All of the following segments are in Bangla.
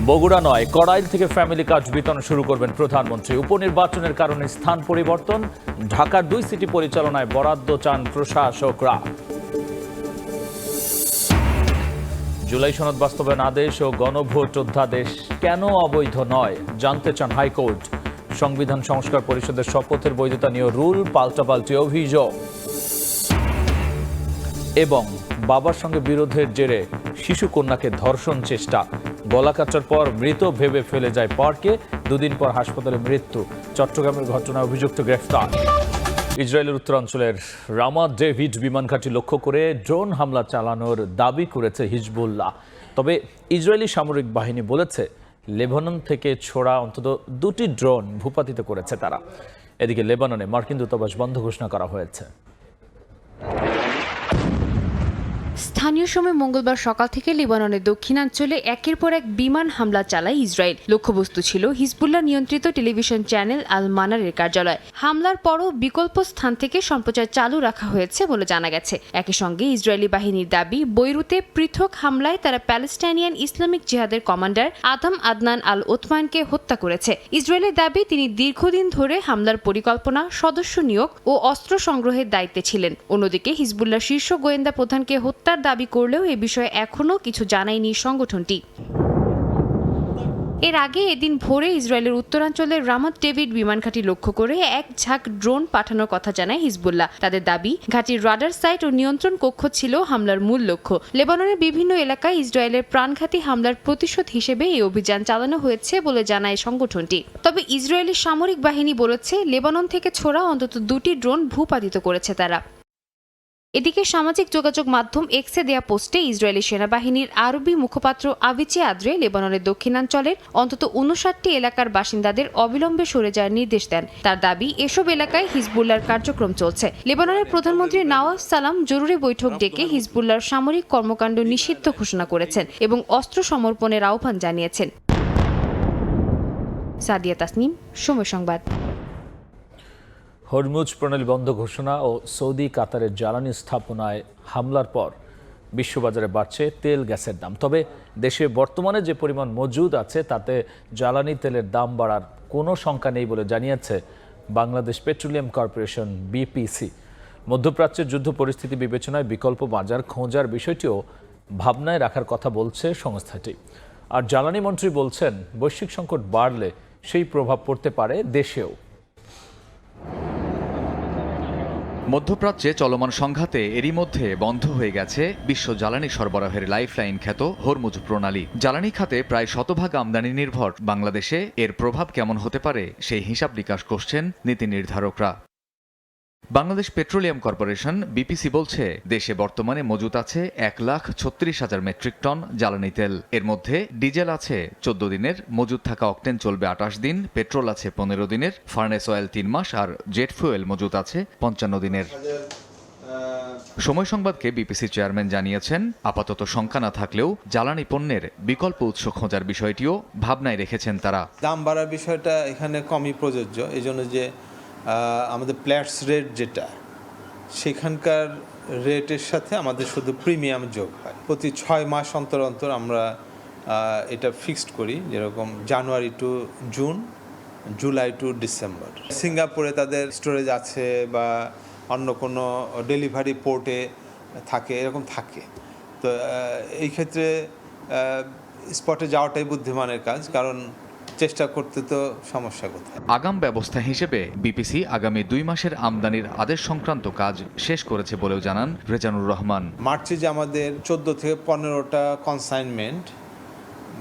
বগুড়া নয়, কড়াইল থেকে ফ্যামিলি কার্ড বিতরণ শুরু করবেন প্রধানমন্ত্রী। উপনির্বাচনের কারণে স্থান পরিবর্তন, ঢাকার 2 সিটি পরিচালনায় বরাদ্দ চান প্রশাসকরা। জুলাই সনদ বাস্তবায়ন আদেশ ও গণভোট অধ্যাদেশ কেন অবৈধ নয় জানতে চান হাইকোর্ট। সংবিধান সংস্কার পরিষদের শপথের বৈধতা নিয়ে রুল পাল্টাপাল্টি অভিযোগ। এবং বাবার সঙ্গে বিরোধের জেরে শিশু কন্যাকে ধর্ষণ চেষ্টা, গলা কাটার পর মৃত ভেবে ফেলে যায় পার্কে, 2 দিন পর হাসপাতালে মৃত্যু। চট্টগ্রামের ঘটনায় অভিযুক্ত গ্রেফতার। ইসরায়েলের উত্তরাঞ্চলের রামাত ডেভিড বিমান ঘাঁটি লক্ষ্য করে ড্রোন হামলা চালানোর দাবি করেছে হিজবুল্লাহ। তবে ইসরায়েলি সামরিক বাহিনী বলেছে লেবানন থেকে ছোড়া অন্তত 2টি ড্রোন ভূপাতিত করেছে তারা। এদিকে লেবাননে মার্কিন দূতাবাস বন্ধ ঘোষণা করা হয়েছে। স্থানীয় সময় মঙ্গলবার সকাল থেকে লেবাননের দক্ষিণাঞ্চলে একের পর এক বিমান হামলা চালায় ইসরায়েল। লক্ষ্যবস্তু ছিল হিজবুল্লাহ নিয়ন্ত্রিত টেলিভিশন চ্যানেল আল মানারের কার্যালয়। হামলার পরও বিকল্প স্থান থেকে সম্প্রচার চালু রাখা হয়েছে বলে জানা গেছে। একই সঙ্গে ইসরায়েলি বাহিনীর দাবি, বৈরুতে পৃথক হামলায় তারা প্যালেস্টাইনিয়ান ইসলামিক জিহাদের কমান্ডার আদম আদনান আল ওথমানকে হত্যা করেছে। ইসরায়েলের দাবি, তিনি দীর্ঘদিন ধরে হামলার পরিকল্পনা, সদস্য নিয়োগ ও অস্ত্র সংগ্রহের দায়িত্বে ছিলেন। অন্যদিকে হিজবুল্লাহ শীর্ষ গোয়েন্দা প্রধানকে হত্যার দাবি করলেও এ বিষয়ে এখনও কিছু জানায়নি সংগঠনটি। এর আগে এদিন ভোরে ইসরায়েলের উত্তরাঞ্চলের রামাত ডেভিড বিমান ঘাঁটি লক্ষ্য করে এক ঝাঁক ড্রোন পাঠানোর কথা জানায় হিজবুল্লাহ। তাদের দাবি, ঘাঁটির রাডার সাইট ও নিয়ন্ত্রণ কক্ষ ছিল হামলার মূল লক্ষ্য। লেবাননের বিভিন্ন এলাকায় ইসরায়েলের প্রাণঘাতী হামলার প্রতিশোধ হিসেবে এই অভিযান চালানো হয়েছে বলে জানায় সংগঠনটি। তবে ইসরায়েলি সামরিক বাহিনী বলেছে লেবানন থেকে ছোড়া অন্তত 2টি ড্রোন ভূপাতিত করেছে তারা। এদিকে সামাজিক যোগাযোগ মাধ্যম এক্সে দেয়া পোস্টে ইসরায়েলি সেনাবাহিনীর আরবি মুখপাত্র আভিচে আদ্রে লেবাননের দক্ষিণাঞ্চলের অন্তত 59টি এলাকার বাসিন্দাদের অবিলম্বে সরে যাওয়ার নির্দেশ দেন। তার দাবি, এসব এলাকায় হিজবুল্লাহর কার্যক্রম চলছে। লেবাননের প্রধানমন্ত্রী নওয়াজ সালাম জরুরি বৈঠক ডেকে হিজবুল্লাহর সামরিক কর্মকাণ্ড নিষিদ্ধ ঘোষণা করেছেন এবং অস্ত্র সমর্পণের আহ্বান জানিয়েছেন। সাদিয়া তাসনিম, সময় সংবাদ। হরমুজ প্রণালী বন্ধ ঘোষণা ও সৌদি কাতারের জ্বালানি স্থাপনায় হামলার পর বিশ্ববাজারে বাড়ছে তেল গ্যাসের দাম। তবে দেশে বর্তমানে যে পরিমাণ মজুদ আছে তাতে জ্বালানি তেলের দাম বাড়ার কোনো শঙ্কা নেই বলে জানিয়েছে বাংলাদেশ পেট্রোলিয়াম কর্পোরেশন বিপিসি। মধ্যপ্রাচ্যের যুদ্ধ পরিস্থিতি বিবেচনায় বিকল্প বাজার খোঁজার বিষয়টিও ভাবনায় রাখার কথা বলছে সংস্থাটি। আর জ্বালানি মন্ত্রী বলছেন, বৈশ্বিক সংকট বাড়লে সেই প্রভাব পড়তে পারে দেশেও। মধ্যপ্রাচ্যে চলমান সংঘাতে এরই মধ্যে বন্ধ হয়ে গেছে বিশ্ব জ্বালানি সরবরাহের লাইফলাইন খ্যাত হরমুজ প্রণালী। জ্বালানি খাতে প্রায় 100% আমদানি নির্ভর বাংলাদেশে এর প্রভাব কেমন হতে পারে সেই হিসাব নিকাশ করছেন নীতি নির্ধারকরা। বাংলাদেশ পেট্রোলিয়াম কর্পোরেশন বিপিসি বলছে, দেশে বর্তমানে মজুত আছে 1,36,000 মেট্রিক টন জ্বালানি তেল। এর মধ্যে ডিজেল আছে 14 দিনের, মজুত থাকা অকটেন চলবে 28 দিন, পেট্রোল আছে 15 দিনের, ফার্নেস অয়েল 3 মাস আর জেট ফুয়েল মজুত আছে 55 দিনের। সময় সংবাদকে বিপিসি চেয়ারম্যান জানিয়েছেন, আপাতত শঙ্কা না থাকলেও জ্বালানি পণ্যের বিকল্প উৎস খোঁজার বিষয়টিও ভাবনায় রেখেছেন তারা। দাম বাড়ার বিষয়টা এখানে কমই প্রযোজ্য। এই জন্য যে আমাদের প্ল্যাটস রেট যেটা, সেখানকার রেটের সাথে আমাদের শুধু প্রিমিয়াম যোগ হয়। প্রতি 6 মাস অন্তর অন্তর আমরা এটা ফিক্সড করি, যেরকম January to June, July to December. সিঙ্গাপুরে তাদের স্টোরেজ আছে বা অন্য কোনো ডেলিভারি পোর্টে থাকে, এরকম থাকে। তো এই ক্ষেত্রে স্পটে যাওয়াটাই বুদ্ধিমানের কাজ, কারণ চেষ্টা করতে তো সমস্যা কোথায়। আগাম ব্যবস্থা হিসেবে বিপিসি আগামী 2 মাসের আমদানির আদেশ সংক্রান্ত কাজ শেষ করেছে বলেও জানান রেজানুর রহমান। মার্চে যে আমাদের 14 থেকে 15টা কনসাইনমেন্ট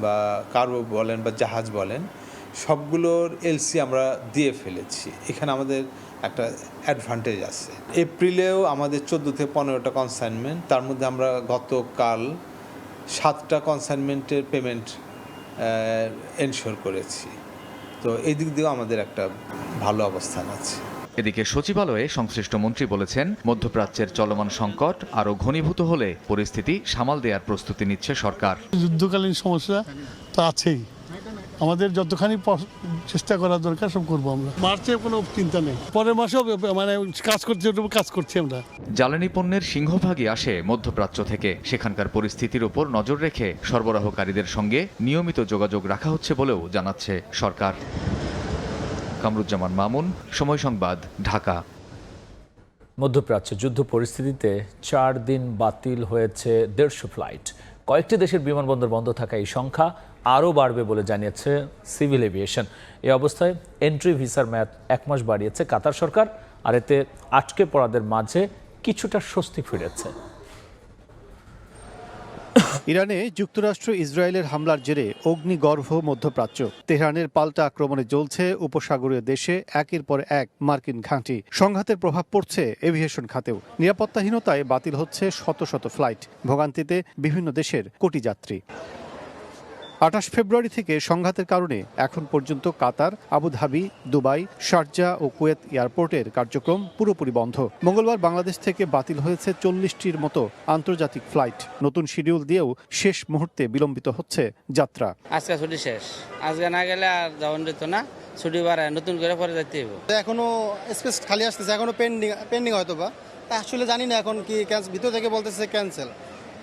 বা কার্গো বলেন বা জাহাজ বলেন, সবগুলোর এলসি আমরা দিয়ে ফেলেছি। এখানে আমাদের একটা অ্যাডভান্টেজ আছে। এপ্রিলেও আমাদের 14 থেকে 15টা কনসাইনমেন্ট, তার মধ্যে আমরা গতকাল 7টা কনসাইনমেন্টের পেমেন্ট এনশিওর করেছি। তো এই দিক দিয়েও আমাদের একটা ভালো অবস্থান আছে। এদিকে সচিবালয়ে সংশ্লিষ্ট মন্ত্রী বলেছেন, মধ্যপ্রাচ্যের চলমান সংকট আরও ঘনীভূত হলে পরিস্থিতি সামাল দেওয়ার প্রস্তুতি নিচ্ছে সরকার। যুদ্ধকালীন সমস্যা তো আছেই, আমাদের যতখানি চেষ্টা করা দরকার সব করবো আমরা। মার্চে কোনো চিন্তা নেই, পরের মাসেও মানে কাজ করছি আমরা। জ্বালানি পণ্যের সিংহভাগই আসে মধ্যপ্রাচ্য থেকে। সেখানকার পরিস্থিতির উপর নজর রেখে সরবরাহকারীদের সঙ্গে নিয়মিত যোগাযোগ রাখা হচ্ছে বলেও জানাচ্ছে সরকার। কামরুজ্জামান মামুন, সময় সংবাদ, ঢাকা। মধ্যপ্রাচ্যে যুদ্ধ পরিস্থিতিতে 4 দিন বাতিল হয়েছে 150 ফ্লাইট। কয়েকটি দেশের বিমানবন্দর বন্ধ থাকা এই সংখ্যা আরও বাড়বে বলে জানিয়েছে সিভিল এভিয়েশন। এই অবস্থায় এন্ট্রি ভিসার মেয়াদ 1 মাস বাড়িয়েছে কাতার সরকার, আর এতে আটকে পড়াদের মাঝে কিছুটা স্বস্তি ফিরেছে। ইরানে যুক্তরাষ্ট্র ইসরায়েলের হামলার জেরে অগ্নিগর্ভ মধ্যপ্রাচ্য। তেহরানের পাল্টা আক্রমণে জ্বলছে উপসাগরীয় দেশে একের পর এক মার্কিন ঘাঁটি। সংঘাতের প্রভাব পড়ছে এভিয়েশন খাতেও। নিরাপত্তাহীনতায় বাতিল হচ্ছে শত শত ফ্লাইট, ভোগান্তিতে বিভিন্ন দেশের কোটি যাত্রী। 28 ফেব্রুয়ারি থেকে সংঘাতের কারণে এখন পর্যন্ত কাতার, আবুধাবি, দুবাই, শারজাহ ও কুয়েত এয়ারপোর্টের কার্যক্রম পুরোপুরি বন্ধ। মঙ্গলবার বাংলাদেশ থেকে বাতিল হয়েছে 40টির মতো আন্তর্জাতিক ফ্লাইট। নতুন শিডিউল দিয়েও শেষ মুহূর্তে বিলম্বিত হচ্ছে যাত্রা। আজকে ছুটি শেষ, আজকে না গেলে আর যাওয়া যেত না। ছুটি বাড়ায় নতুন করে পরে যেতে হবে। এখনো স্পেস খালি আসতেছে, এখনো পেন্ডিং হয়তো বা আসলে জানি না এখন কি ভিতর থেকে বলতেছে ক্যান্সেল।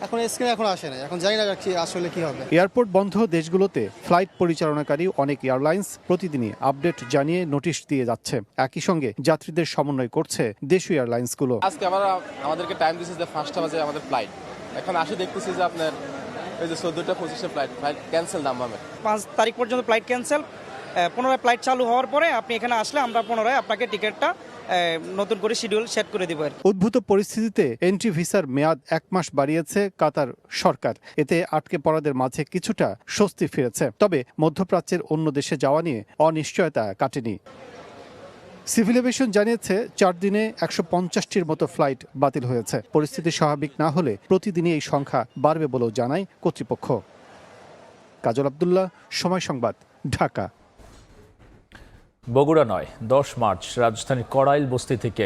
এখন স্ক্রিন এখন আসে না, এখন জানি না কি আসলে কি হবে। এয়ারপোর্ট বন্ধ দেশগুলোতে ফ্লাইট পরিচালনাকারী অনেক এয়ারলাইন্স প্রতিদিনই আপডেট জানিয়ে নোটিশ দিয়ে যাচ্ছে। একই সঙ্গে যাত্রীদের সমন্বয় করছে দেশীয় এয়ারলাইন্সগুলো। আজকে আমাদেরকে টাইম দিচ্ছে যে 5টা বাজে আমাদের ফ্লাইট। এখন আসি দেখতেছি যে আপনার এই যে 14টা 25 ফ্লাইট ক্যান্সেল নামবে। 5 তারিখ পর্যন্ত ফ্লাইট ক্যান্সেল। পুনরায় ফ্লাইট চালু হওয়ার পরে আপনি এখানে আসলে আমরা পুনরায় আপনাকে টিকিটটা নতুন করে শিডিউল সেট করে দিব। উদ্ভূত পরিস্থিতিতে এন্ট্রি ভিসার মেয়াদ 1 মাস বাড়িয়েছে কাতার সরকার। এতে আটকে পড়াদের মাঝে কিছুটা স্বস্তি ফিরেছে। তবে মধ্যপ্রাচ্যের অন্য দেশে যাওয়া নিয়ে অনিশ্চয়তা কাটেনি। সিভিল এভিয়েশন জানিয়েছে 4 দিনে 150টির মতো ফ্লাইট বাতিল হয়েছে। পরিস্থিতি স্বাভাবিক না হলে প্রতিদিনই এই সংখ্যা বাড়বে বলেও জানায় কর্তৃপক্ষ। কাজল আব্দুল্লাহ, সময় সংবাদ, ঢাকা। বগুড়া নয়, 10 মার্চ রাজধানীর কড়াইল বস্তি থেকে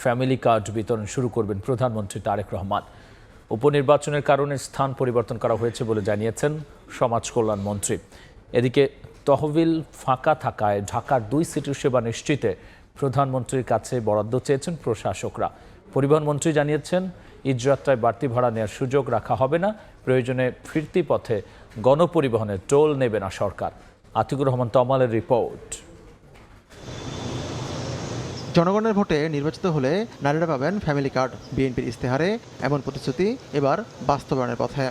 ফ্যামিলি কার্ড বিতরণ শুরু করবেন প্রধানমন্ত্রী তারেক রহমান। উপনির্বাচনের কারণে স্থান পরিবর্তন করা হয়েছে বলে জানিয়েছেন সমাজ কল্যাণ মন্ত্রী। এদিকে তহবিল ফাঁকা থাকায় ঢাকার 2 সিটির সেবা নিশ্চিতে প্রধানমন্ত্রীর কাছে বরাদ্দ চেয়েছেন প্রশাসকরা। পরিবহন মন্ত্রী জানিয়েছেন ঈদযাত্রায় বাড়তি ভাড়া নেওয়ার সুযোগ রাখা হবে না, প্রয়োজনে ফিরতি পথে গণপরিবহনের টোল নেবে না সরকার। আতিকুর রহমান তমালের রিপোর্ট। জনগণের ভোটে নির্বাচিত হলে নারীরা পাবেন ফ্যামিলি কার্ড। বিএনপির ইস্তেহারে এমন প্রতিশ্রুতি এবার বাস্তবায়নের পথে।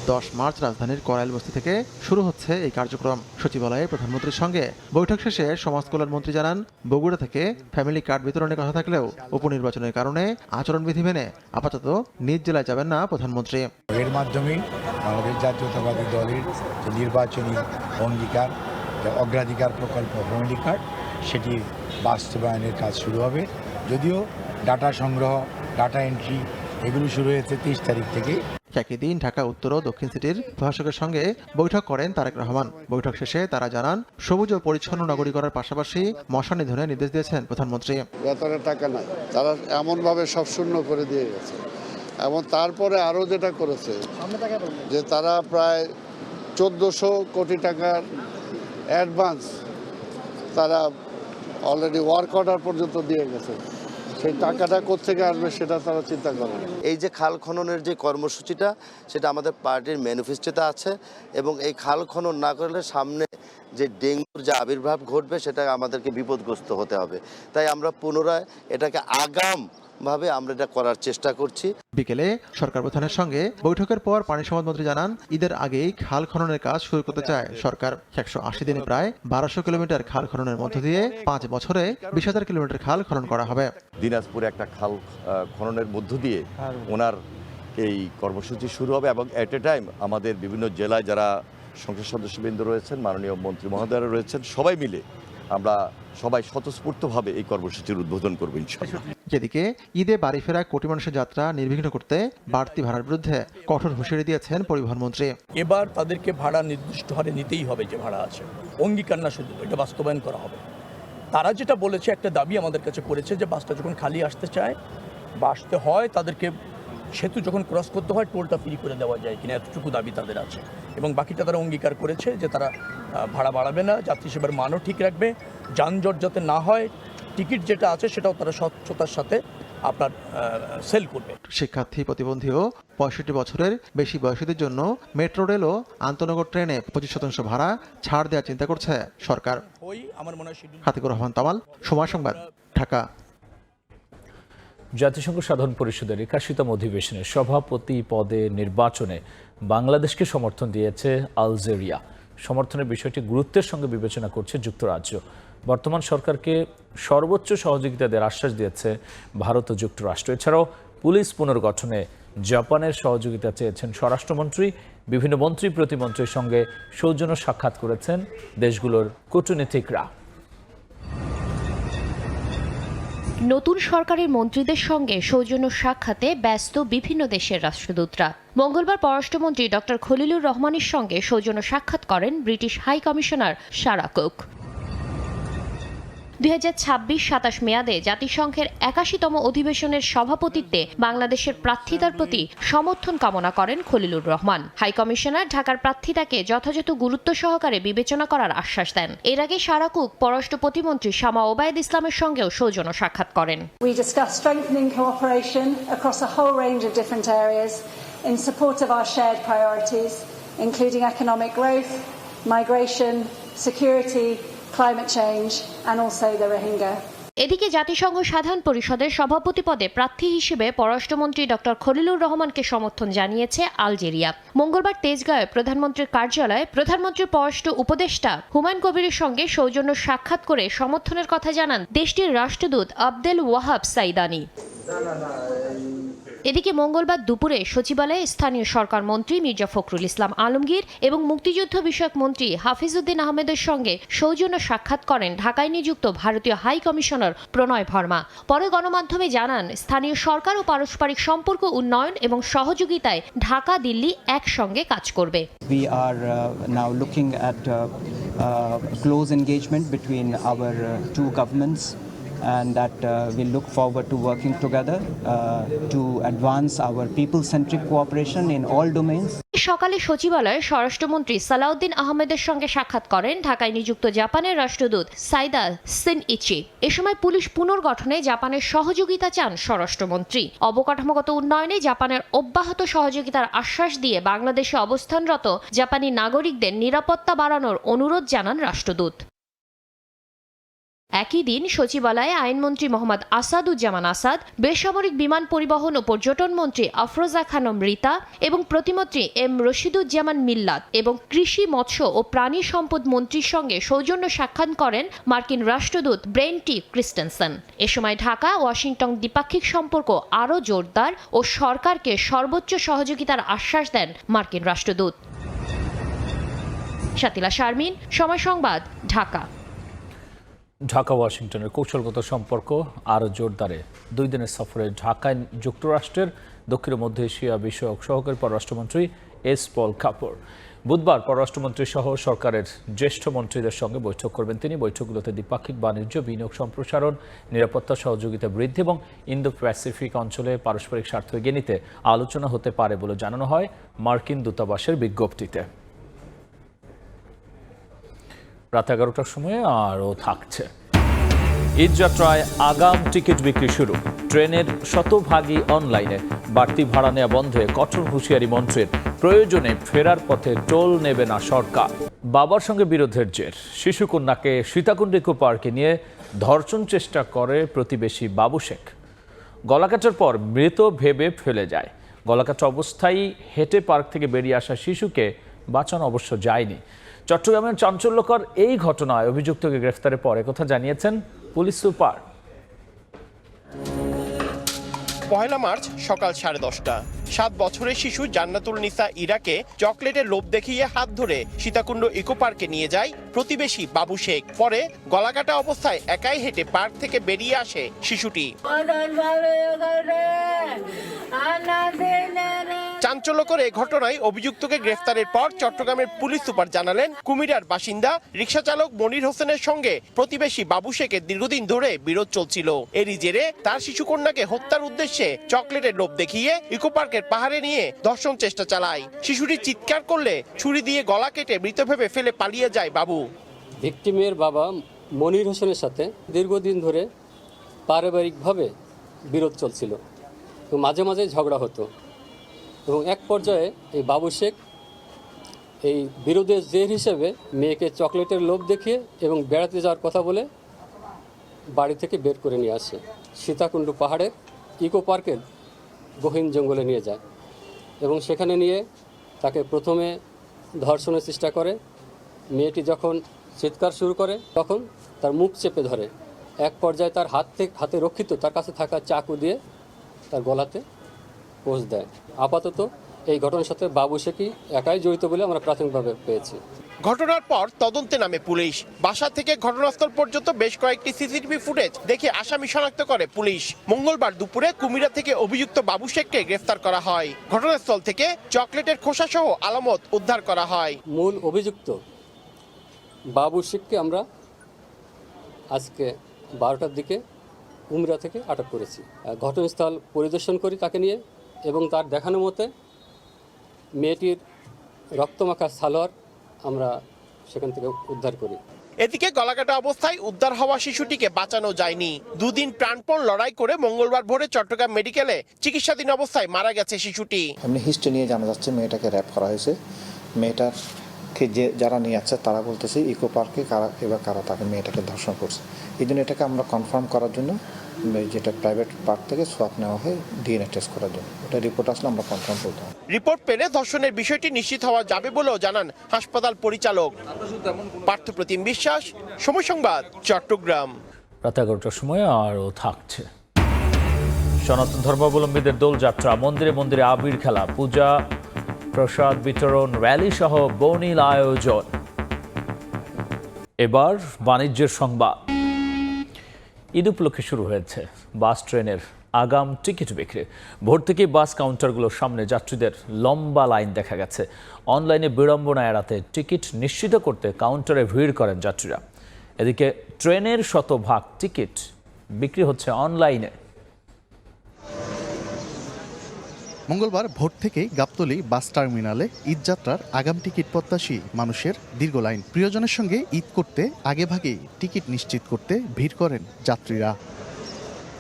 10 মার্চ রাজধানীর কড়াইল বস্তি থেকে শুরু হচ্ছে এই কার্যক্রম। সচিবালয়ে প্রধানমন্ত্রীর সঙ্গে বৈঠক শেষে সমাজ কল্যাণ মন্ত্রী জানান, বগুড়া থেকে ফ্যামিলি কার্ড বিতরণের কথা থাকলেও উপনির্বাচনের কারণে আচরণবিধি মেনে আপাতত নিজ জেলায় যাবেন না প্রধানমন্ত্রী। এর মাধ্যমে বাংলাদেশ জাতীয়তাবাদী দলের যে নির্বাচনী অঙ্গীকার, অগ্রাধিকার প্রকল্প ফ্যামিলি কার্ড, সেটি বাস্তবায়নের কাজ শুরু হবে। যদিও ডাটা সংগ্রহ, ডাটা এন্ট্রি এগুলো শুরু হয়েছে 30 তারিখ থেকে। একই দিন ঢাকা উত্তর ও দক্ষিণ সিটির প্রশাসকের সঙ্গে বৈঠক করেন তারেক রহমান। বৈঠক শেষে তারা জানান, সবুজ ও পরিচ্ছন্ন নগরী করার পাশাপাশি মশা নিধনের নির্দেশ দিয়েছেন প্রধানমন্ত্রী। বেতনের টাকা নাই, তারা এমনভাবে সব শূন্য করে দিয়ে গেছে। এবং তারপরে আরও যেটা করেছে যে তারা প্রায় 1400 কোটি টাকার অ্যাডভান্স তারা অলরেডি ওয়ার্ক অর্ডার পর্যন্ত দিয়ে গেছে। সেই টাকাটা কোত্থেকে আসবে সেটা তারা চিন্তা করে। এই যে খাল খননের যে কর্মসূচিটা, সেটা আমাদের পার্টির ম্যানিফেস্টোতে আছে, এবং এই খাল খনন না করলে সামনে যে ডেঙ্গুর যে আবির্ভাব ঘটবে সেটা আমাদেরকে বিপদগ্রস্ত হতে হবে। তাই আমরা পুনরায় এটাকে আগামভাবে আমরা এটা করার চেষ্টা করছি। বিকেলে সরকার প্রধানের সঙ্গে বৈঠকের পর পানি সম্পদ মন্ত্রী জানান, ঈদের আগেই খাল খননের কাজ শুরু করতে চায় সরকার। 180 দিনে প্রায় 1200 কিলোমিটার খাল খননের মধ্য দিয়ে 5 বছরে 20,000 কিলোমিটার খাল খনন করা হবে। দিনাজপুরে একটা খাল খননের মধ্য দিয়ে ওনার এই কর্মসূচি শুরু হবে, এবং এট এ টাইম আমাদের বিভিন্ন জেলায় যারা সংসদ সদস্যবৃন্দ রয়েছেন, মাননীয় মন্ত্রী মহোদয়রা রয়েছেন, সবাই মিলে আমরা সবাই স্বতঃস্ফূর্তভাবে এই কর্মসূচির উদ্বোধন করব ইনশাআল্লাহ। যেদিকে ঈদে বাড়ি ফেরা কোটি মানুষের যাত্রা নির্বিঘ্ন করতে বাড়তি ভাড়ার বিরুদ্ধে কঠোর হুঁশিয়ারি দিয়েছেন পরিবহন মন্ত্রী। এবার তাদেরকে ভাড়া নির্দিষ্ট হারে নিতেই হবে, যে ভাড়া আছে অঙ্গীকার না, শুধু এটা বাস্তবায়ন করা হবে। তারা যেটা বলেছে, একটা দাবি আমাদের কাছে করেছে যে বাসটা যখন খালি আসতে চায় বা আসতে হয়, তাদেরকে সেতু যখন ক্রস করতে হয় টোলটা ফ্রি করে দেওয়া যায় কিনা, এতটুকু দাবি তাদের আছে। এবং বাকিটা তারা অঙ্গীকার করেছে যে তারা ভাড়া বাড়াবে না, যাত্রী সেবার মানও ঠিক রাখবে, যানজট যাতে না হয়, টিকিট যেটা আছে সেটাও তারা স্বচ্ছতার সাথে আপনার সেল করবে। শিক্ষার্থী, প্রতিবন্ধী ও 65 বছরের বেশি বয়সীদের জন্য মেট্রো রেল ও আন্তনগর ট্রেনে 25% ভাড়া ছাড় দেওয়ার চিন্তা করছে সরকার। হাতিকুর রহমান তামাল, সময় সংবাদ, ঢাকা। জাতিসংঘ সাধারণ পরিষদের 81তম অধিবেশনের সভাপতি পদে নির্বাচনে বাংলাদেশকে সমর্থন দিয়েছে আলজেরিয়া। সমর্থনের বিষয়টি গুরুত্বের সঙ্গে বিবেচনা করছে যুক্তরাজ্য। বর্তমান সরকারকে সর্বোচ্চ সহযোগিতা দেওয়ার আশ্বাস দিয়েছে ভারত ও যুক্তরাষ্ট্র। এছাড়াও পুলিশ পুনর্গঠনে জাপানের সহযোগিতা চেয়েছেন স্বরাষ্ট্রমন্ত্রী। বিভিন্ন মন্ত্রী প্রতিমন্ত্রীর সঙ্গে সৌজন্য সাক্ষাৎ করেছেন দেশগুলোর কূটনীতিকরা। নতুন সরকারের মন্ত্রীদের সঙ্গে সৌজন্য সাক্ষাতে ব্যস্ত বিভিন্ন দেশের রাষ্ট্রদূতরা। মঙ্গলবার পররাষ্ট্রমন্ত্রী ডক্টর খলিলুর রহমানের সঙ্গে সৌজন্য সাক্ষাৎ করেন British high commissioner Sara Cook. 2026-27 মেয়াদে জাতিসংঘের 81তম অধিবেশনের সভাপতিত্বে বাংলাদেশের প্রার্থিতার প্রতি সমর্থন কামনা করেন খলিলুর রহমান। হাই কমিশনার ঢাকার প্রার্থিতাকে যথাযথ গুরুত্ব সহকারে বিবেচনা করার আশ্বাস দেন। এর আগে সারা কুক পররাষ্ট্র প্রতিমন্ত্রী শামা ওবায়দ ইসলামের সঙ্গেও সৌজন্য সাক্ষাৎ করেন। We discussed strengthening cooperation across a whole range of different areas in support of our shared priorities, including economic growth, migration, security, climate change and also the Rohingya. এদিকে জাতিসংঘ সাধারণ পরিষদের সভাপতি পদে প্রার্থী হিসেবে পররাষ্ট্রমন্ত্রী ডক্টর খলিলুর রহমানকে সমর্থন জানিয়েছে আলজেরিয়া। মঙ্গলবার তেজগাঁয়ে প্রধানমন্ত্রীর কার্যালয়ে প্রধানমন্ত্রীর পররাষ্ট্র উপদেষ্টা হুমায়ুন কবিরের সঙ্গে সৌজন্য সাক্ষাৎ করে সমর্থনের কথা জানান দেশটির রাষ্ট্রদূত আবদেল ওয়াহাব সাইদানি। এদিকে মঙ্গলবার দুপুরে সচিবালয়ে স্থানীয় সরকার মন্ত্রী মির্জা ফখরুল ইসলাম আলমগীর এবং মুক্তিযুদ্ধ বিষয়ক মন্ত্রী হাফিজউদ্দিন আহমেদের সঙ্গে সৌজন্য সাক্ষাৎ করেন ঢাকায় নিযুক্ত ভারতীয় হাই কমিশনার প্রণয় ভার্মা। পরে গণমাধ্যমে জানান স্থানীয় সরকার ও পারস্পরিক সম্পর্ক উন্নয়ন এবং সহযোগিতায় ঢাকা দিল্লি একসঙ্গে কাজ করবে। We are now looking at close engagement between our two governments. And that we look forward to working together to advance our people-centric cooperation in all domains. সকালে সচিবালয়ে স্বরাষ্ট্রমন্ত্রী সালাউদ্দিন আহমেদের সঙ্গে সাক্ষাৎ করেন ঢাকায় নিযুক্ত জাপানের রাষ্ট্রদূত সাইদা সিনইচি। এ সময় পুলিশ পুনর্গঠনে জাপানের সহযোগিতা চান স্বরাষ্ট্রমন্ত্রী। অবকাঠামোগত উন্নয়নে জাপানের অব্যাহত সহযোগিতার আশ্বাস দিয়ে বাংলাদেশে অবস্থানরত জাপানি নাগরিকদের নিরাপত্তা বাড়ানোর অনুরোধ জানান রাষ্ট্রদূত। একই দিন সচিবালয়ে আইনমন্ত্রী মোহাম্মদ আসাদুজ্জামান আসাদ, বেসামরিক বিমান পরিবহন ও পর্যটন মন্ত্রী আফরোজা খানম রিতা এবং প্রতিমন্ত্রী এম রশিদুজ্জামান মিল্লাত এবং কৃষি, মৎস্য ও প্রাণী সম্পদ মন্ত্রীর সঙ্গে সৌজন্য সাক্ষাৎ করেন মার্কিন রাষ্ট্রদূত ব্রেন টি ক্রিস্টেনসেন। এ সময় ঢাকা ওয়াশিংটন দ্বিপাক্ষিক সম্পর্ক আরও জোরদার ও সরকারকে সর্বোচ্চ সহযোগিতার আশ্বাস দেন মার্কিন রাষ্ট্রদূত। শাতিলা শারমিন, সময় সংবাদ, ঢাকা। ঢাকা ওয়াশিংটনের কৌশলগত সম্পর্ক আরও জোরদারে 2 দিনের সফরে ঢাকায় যুক্তরাষ্ট্রের দক্ষিণ মধ্য এশিয়া বিষয়ক সহকারী পররাষ্ট্রমন্ত্রী এস পল কাপড় বুধবার পররাষ্ট্রমন্ত্রী সহ সরকারের জ্যেষ্ঠ মন্ত্রীদের সঙ্গে বৈঠক করবেন তিনি। বৈঠকগুলোতে দ্বিপাক্ষিক বাণিজ্য, বিনিয়োগ সম্প্রসারণ, নিরাপত্তা সহযোগিতা বৃদ্ধি এবং ইন্দো প্যাসিফিক অঞ্চলে পারস্পরিক স্বার্থ এগিয়ে নিতে আলোচনা হতে পারে বলে জানানো হয় মার্কিন দূতাবাসের বিজ্ঞপ্তিতে। রাত 11টার সময় আরও থাকছে। ঈদযাত্রায় আগাম টিকিট বিক্রি শুরু। ট্রেনের শতভাগই অনলাইনে। বাড়তি ভাড়া নেওয়া বন্ধে কঠোর হুঁশিয়ারি মন্ত্রীর। প্রয়োজনে ফেরার পথে টোল নেবে না সরকার। বাবার সঙ্গে বিরোধের জের। শিশুকন্যাকে সীতাকুণ্ড ইকো পার্কে নিয়ে ধর্ষণ চেষ্টা করে প্রতিবেশী বাবু শেখ। গলাকাটার পর মৃত ভেবে ফেলে যায়। গলাকাটা অবস্থায় হেঁটে পার্ক থেকে বেরিয়ে আসা শিশুকে বাঁচানো অবশ্য যায়নি। চট্টগ্রামের চাঞ্চল্যকর এই ঘটনায় অভিযুক্তকে গ্রেফতারের পর একথা জানিয়েছেন পুলিশ সুপার। 1 মার্চ সকাল 10:30 7 বছরের শিশু জান্নাতুল নিসা ইরাকে চকলেটের লোভ দেখিয়ে হাত ধরে সীতাকুণ্ড ইকো পার্কে নিয়ে যায় প্রতিবেশী বাবু শেখ। পরে গলাকাটা অবস্থায় একাই হেঁটে পার্ক থেকে বেরিয়ে আসে শিশুটি। চাঞ্চল্যকর এই ঘটনায় অভিযুক্তকে গ্রেফতারের পর চট্টগ্রামের পুলিশ সুপার জানালেন, কুমিরার বাসিন্দা রিকশা চালক মনির হোসেনের সঙ্গে প্রতিবেশী বাবু শেখের দীর্ঘদিন ধরে বিরোধ চলছিল। এরই জেরে তার শিশুকন্যাকে হত্যার উদ্দেশ্যে চকলেটের লোভ দেখিয়ে ইকো পার্কের পাহাড়ে নিয়ে ধর্ষণ চেষ্টা চালায়। শিশুটি চিৎকার করলে ছুরি দিয়ে গলা কেটে মৃত ভেবে ফেলে পালিয়ে যায় বাবু। ভিকটিমের বাবা মনির হোসেনের সাথে দীর্ঘদিন ধরে পারিবারিকভাবে বিরোধ চলছিল এবং মাঝে মাঝে ঝগড়া হতো এবং এক পর্যায়ে এই বাবু শেখ এই বিরোধের জের হিসেবে মেয়েকে চকলেটের লোভ দেখিয়ে এবং বেড়াতে যাওয়ার কথা বলে বাড়ি থেকে বের করে নিয়ে আসে। সীতাকুণ্ড পাহাড়ের ইকো পার্কের গহীন জঙ্গলে নিয়ে যায় এবং সেখানে নিয়ে তাকে প্রথমে ধর্ষণের চেষ্টা করে। মেয়েটি যখন চিৎকার শুরু করে তখন তার মুখ চেপে ধরে। এক পর্যায়ে তার হাতে রক্ষিত তার কাছে থাকা চাকু দিয়ে তার গলাতে পোঁচ দেয়। আপাতত এই ঘটনার সাথে বাবু শেখই একাই জড়িত বলে আমরা প্রাথমিকভাবে পেয়েছি। ঘটনার পর তদন্তে নামে পুলিশ। বাসা থেকে ঘটনাস্থল পর্যন্ত বেশ কয়েকটি সিসিটিভি ফুটেজ দেখে আসামি শনাক্ত করে পুলিশ। মঙ্গলবার দুপুরে কুমিরা থেকে অভিযুক্ত বাবু শেখকে গ্রেফতার করা হয়। ঘটনাস্থল থেকে চকলেটের খোসা সহ আলামত উদ্ধার করা হয়। মূল অভিযুক্ত বাবু শেখকে আমরা আজকে 12টার দিকে কুমিরা থেকে আটক করেছি। ঘটনাস্থল পরিদর্শন করি তাকে নিয়ে এবং তার দেখানো মতে মেয়েটির রক্তমাখা সালোয়ার আমরা সেখান থেকে উদ্ধার করি। এদিকে গলাকাটা অবস্থায় উদ্ধার হওয়া শিশুটিকে বাঁচানো যায়নি। দুদিন প্রাণপণ লড়াই করে মঙ্গলবার ভোরে চট্টগ্রাম মেডিকেলে চিকিৎসাধীন অবস্থায় মারা গেছে শিশুটি। এমনি হিস্ট্রি নিয়ে জানা যাচ্ছে মেয়েটাকে র্যাপ করা হয়েছে। মেয়েটাকে যারা নিয়ে যাচ্ছে তারা বলতেছে ইকো পার্কে কারা তাকে মেয়েটাকে ধর্ষণ করছে। এই জন্য এটাকে আমরা কনফার্ম করার জন্য যেটা প্রাইভেট পার্ক থেকে সোয়াব নেওয়া হয় ডিএনএ টেস্ট করার জন্য। ওটা রিপোর্ট আসলে আমরা কনফার্ম করতে হবে। রিপোর্ট পেলে ধর্ষণের বিষয়টি নিশ্চিত হওয়া যাবে বলেও জানান হাসপাতাল পরিচালক। পার্থপ্রতিম বিশ্বাস, সময় সংবাদ, চট্টগ্রাম। রাত 11টার সময় আরও থাকছে সনাতন ধর্মাবলম্বীদের দোলযাত্রা, মন্দিরে মন্দিরে আবির খেলা, পূজা প্রসাদ বিতরণ, র্যালি সহ বর্ণিল আয়োজন। এবার বাণিজ্যের সংবাদ। ঈদ উপলক্ষে শুরু হয়েছে বাস ট্রেনের আগাম টিকিট বিক্রি। ভোর থেকে বাস কাউন্টারগুলোর সামনে যাত্রীদের লম্বা লাইন দেখা গেছে। অনলাইনে বিড়ম্বনা এড়াতে টিকিট নিশ্চিত করতে কাউন্টারে ভিড় করেন যাত্রীরা। এদিকে ট্রেনের শতভাগ টিকিট বিক্রি হচ্ছে অনলাইনে। মঙ্গলবার ভোর থেকে গাবতলী বাস টার্মিনালে ঈদযাত্রার আগাম টিকিট প্রত্যাশী মানুষের দীর্ঘ লাইন। প্রিয়জনের সঙ্গে ঈদ করতে আগেভাগেই টিকিট নিশ্চিত করতে ভিড় করেন যাত্রীরা।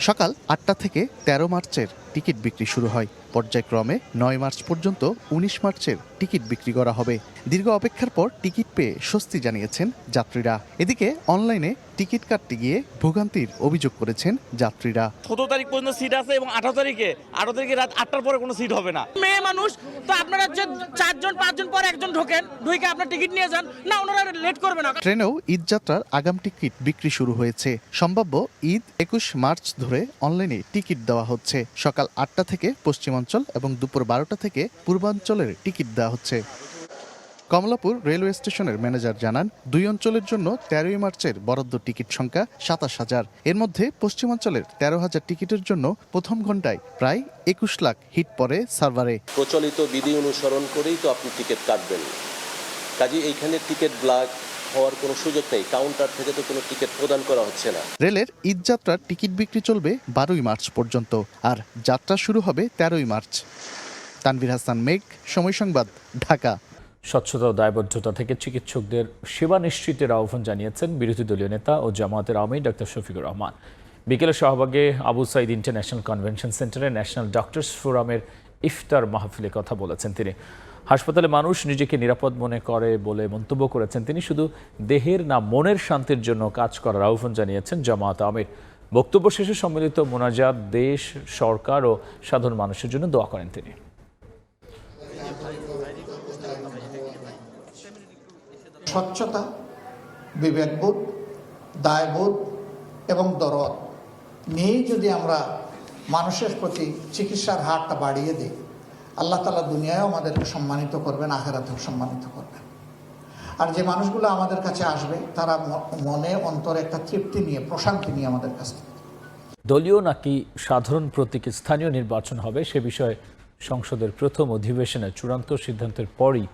সকাল 8টা থেকে 13 মার্চের টিকিট বিক্রি শুরু হয়। পর্যায়ক্রমে 9 মার্চ পর্যন্ত 19 মার্চের টিকিট বিক্রি করা হবে। দীর্ঘ অপেক্ষার পর টিকিট পেয়ে স্বস্তি জানিয়েছেন যাত্রীরা। এদিকে অনলাইনে টিকিট কাটতে গিয়ে ভোগান্তির অভিযোগ করেছেন যাত্রীরা। 17 তারিখ পর্যন্ত সিট আছে এবং 18 তারিখে রাত 8টার পরে কোনো সিট হবে না। মেয়ে মানুষ তো আপনারা 4জন 5জন পর একজন ঢোকেন, ঢুকে আপনার টিকিট নিয়ে যান না, ওনারা লেট করবে না। ট্রেনেও ঈদযাত্রার আগাম টিকিট বিক্রি শুরু হয়েছে। সম্ভাব্য ঈদ 21 মার্চ ধরে অনলাইনে টিকিট দেওয়া হচ্ছে। সকাল 8টা থেকে পশ্চিমাঞ্চল এবং দুপুর 12টা থেকে পূর্বাঞ্চলের টিকিট দেওয়া হচ্ছে। কমলাপুর রেলওয়ে স্টেশনের ম্যানেজার জানান, 2 অঞ্চলের জন্য 13 মার্চের বরাদ্দ টিকিট সংখ্যা 27,000। এর মধ্যে পশ্চিমাঞ্চলের 13,000 টিকিটের জন্য প্রথম ঘন্টায় প্রায় 21 লাখ হিট পড়ে সার্ভারে। প্রচলিত বিধি অনুসরণ করেই তো আপনি টিকিট কাটবেন, কাজে এইখানে টিকিট ব্ল্যাক হওয়ার কোনো সুযোগ নেই। কাউন্টার থেকে তো কোনো টিকিট প্রদান করা হচ্ছে না। রেলের ঈদযাত্রার টিকিট বিক্রি চলবে 12 মার্চ পর্যন্ত, আর যাত্রা শুরু হবে 13 মার্চ। তানভীর হাসান মেঘ, সময় সংবাদ, ঢাকা। স্বচ্ছতা ও দায়বদ্ধতা থেকে চিকিৎসকদের সেবা নিশ্চিতের আহ্বান জানিয়েছেন বিরোধী দলীয় নেতা ও জামায়াতের আমির ডাক্তার শফিকুর রহমান। বিকেলে শাহবাগে আবু সাইদ ইন্টারন্যাশনাল কনভেনশন সেন্টারে ন্যাশনাল ডক্টরস ফোরামের ইফতার মাহফিলে কথা বলেছেন তিনি। হাসপাতালে মানুষ নিজেকে নিরাপদ মনে করে বলে মন্তব্য করেছেন তিনি। শুধু দেহের না মনের শান্তির জন্য কাজ করার আহ্বান জানিয়েছেন জামায়াত আমির। বক্তব্য শেষে সম্মিলিত মোনাজাত দেশ, সরকার ও সাধারণ মানুষের জন্য দোয়া করেন তিনি। স্বচ্ছতা, বিবেকবোধ, দায়বোধ এবং দরদ নিয়েই যদি আমরা মানুষের প্রতি চিকিৎসার হারটা বাড়িয়ে দিই, আল্লাহ তাআলা দুনিয়ায়ও আমাদেরকে সম্মানিত করবেন, আখিরাতেও সম্মানিত করবেন। আর যে মানুষগুলো আমাদের কাছে আসবে তারা মনে অন্তরে একটা তৃপ্তি নিয়ে, প্রশান্তি নিয়ে আমাদের কাছে। দলীয় নাকি সাধারণ প্রতীক স্থানীয় নির্বাচন হবে সে বিষয়ে সংসদের প্রথম অধিবেশনে চূড়ান্ত সিদ্ধান্তের পরই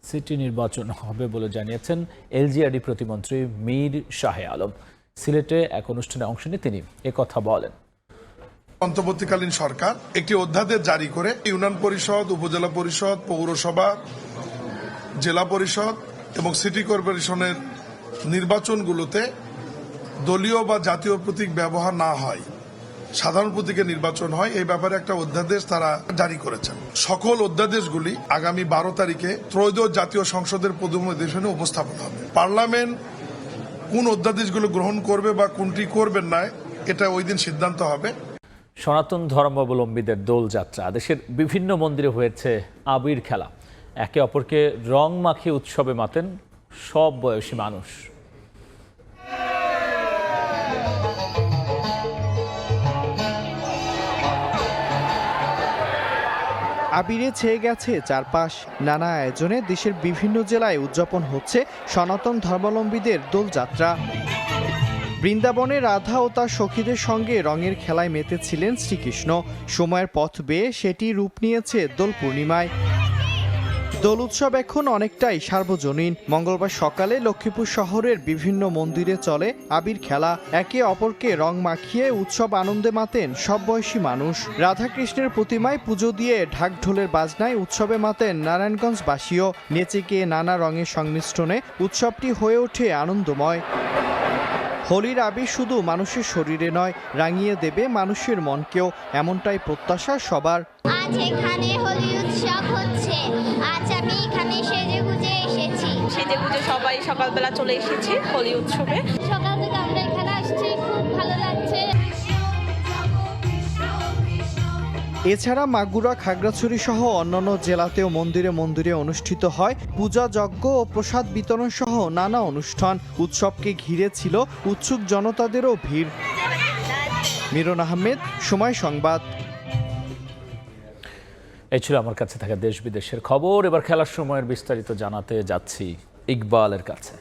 সিটি নির্বাচন হবে বলে জানিয়েছেন এলজিআরডি প্রতিমন্ত্রী মীর শাহে আলম। সিলেটে এক অনুষ্ঠানে অংশ নিয়ে তিনি একথা বলেন। অন্তর্বর্তীকালীন সরকার একটি অধ্যাদেশ জারি করে ইউনিয়ন পরিষদ, উপজেলা পরিষদ, পৌরসভা, জেলা পরিষদ এবং সিটি কর্পোরেশনের নির্বাচনগুলোতে দলীয় বা জাতীয় প্রতীক ব্যবহার না হয়, সাধারণ প্রতীকে নির্বাচন হয়, এই ব্যাপারে একটা অধ্যাদেশ তারা জারি করেছেন। সকল অধ্যাদেশগুলি আগামী 12 তারিখে ত্রয়োদশ জাতীয় সংসদের প্রথম অধিবেশনে উপস্থাপন হবে। পার্লামেন্ট কোন অধ্যাদেশগুলো গ্রহণ করবে বা কোনটি করবেন না, এটা ওই দিন সিদ্ধান্ত হবে। সনাতন ধর্মাবলম্বীদের দোলযাত্রা। দেশের বিভিন্ন মন্দিরে হয়েছে আবির খেলা। একে অপরকে রং মাখিয়ে উৎসবে মাতেন সব বয়সী মানুষ। আবিরে ছেয়ে গেছে চারপাশ। নানা আয়োজনে দেশের বিভিন্ন জেলায় উদযাপন হচ্ছে সনাতন ধর্মাবলম্বীদের দোলযাত্রা। বৃন্দাবনে রাধা ও তার সখীদের সঙ্গে রঙের খেলায় মেতেছিলেন শ্রীকৃষ্ণ। সময়ের পথ বেয়ে সেটি রূপ নিয়েছে দোল পূর্ণিমায়। দোল উৎসব এখন অনেকটাই সার্বজনীন। মঙ্গলবার সকালে লক্ষ্মীপুর শহরের বিভিন্ন মন্দিরে চলে আবির খেলা। একে অপরকে রং মাখিয়ে উৎসব আনন্দে মাতেন সব বয়সী মানুষ। রাধাকৃষ্ণের প্রতিমায় পুজো দিয়ে ঢাক ঢোলের বাজনায় উৎসবে মাতেন নারায়ণগঞ্জবাসীও। নেচে গিয়ে নানা রঙের সংমিশ্রণে উৎসবটি হয়ে ওঠে আনন্দময়। হোলির আবির শুধু মানুষের শরীরে নয়, রাঙিয়ে দেবে মানুষের মনকেও, এমনটাই প্রত্যাশা সবার। আজ এখানে হোলি উৎসব হচ্ছে, আজ আমি এখানে সেজেগুজে এসেছি। সেজেগুজে সবাই সকালবেলা চলে এসেছি হোলি উৎসবে। সকাল থেকে আমরা এখানে আসছি, খুব ভালো লাগছে। এছাড়া মাগুরা, খাগড়াছড়ি সহ অন্যান্য জেলাতেও মন্দিরে মন্দিরে অনুষ্ঠিত হয় পূজা, যজ্ঞ ও প্রসাদ বিতরণ সহ নানা অনুষ্ঠান। উৎসবকে ঘিরে ছিল উৎসুক জনতাদেরও ভিড়। মিরন আহমেদ, সময় সংবাদ। এই ছিল আমার কাছে থাকা দেশ বিদেশের খবর। এবার খেলার সময়ের বিস্তারিত জানাতে যাচ্ছি ইকবালের কাছে।